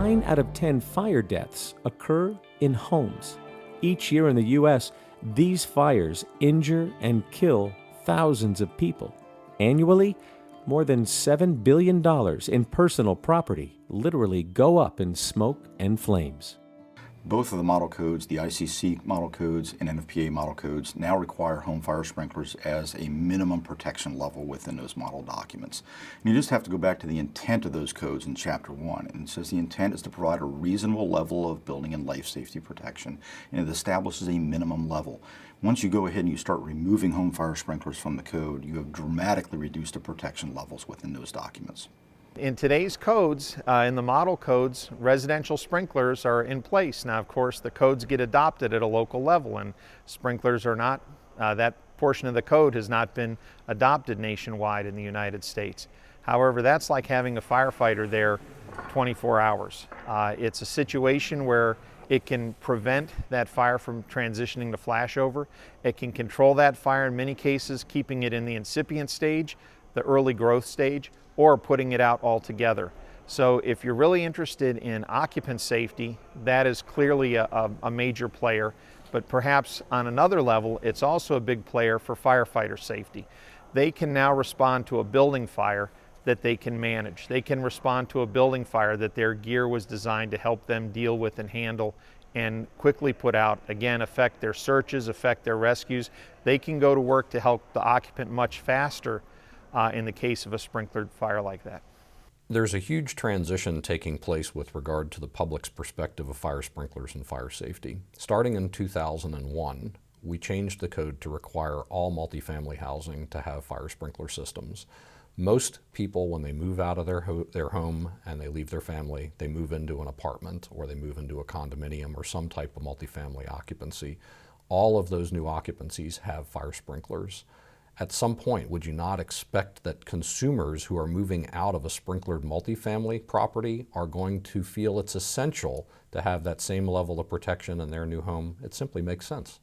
9 out of 10 fire deaths occur in homes. Each year in the U.S., these fires injure and kill thousands of people. Annually, more than $7 billion in personal property literally go up in smoke and flames. Both of the model codes, the ICC model codes and NFPA model codes, now require home fire sprinklers as a minimum protection level within those model documents. And you just have to go back to the intent of those codes in Chapter 1. And it says the intent is to provide a reasonable level of building and life safety protection, and it establishes a minimum level. Once you go ahead and you start removing home fire sprinklers from the code, you have dramatically reduced the protection levels within those documents. In today's codes, in the model codes, residential sprinklers are in place. Now, of course, the codes get adopted at a local level, and sprinklers are not, that portion of the code has not been adopted nationwide in the United States. However, that's like having a firefighter there 24 hours. It's a situation where it can prevent that fire from transitioning to flashover. It can control that fire in many cases, keeping it in the incipient stage, the early growth stage, or putting it out altogether. So if you're really interested in occupant safety, that is clearly a major player, but perhaps on another level, it's also a big player for firefighter safety. They can now respond to a building fire that they can manage. They can respond to a building fire that their gear was designed to help them deal with and handle and quickly put out, again, affect their searches, affect their rescues. They can go to work to help the occupant much faster in the case of a sprinklered fire like that. There's a huge transition taking place with regard to the public's perspective of fire sprinklers and fire safety. Starting in 2001, we changed the code to require all multifamily housing to have fire sprinkler systems. Most people, when they move out of their home and they leave their family, they move into an apartment or they move into a condominium or some type of multifamily occupancy. All of those new occupancies have fire sprinklers. At some point, would you not expect that consumers who are moving out of a sprinklered multifamily property are going to feel it's essential to have that same level of protection in their new home? It simply makes sense.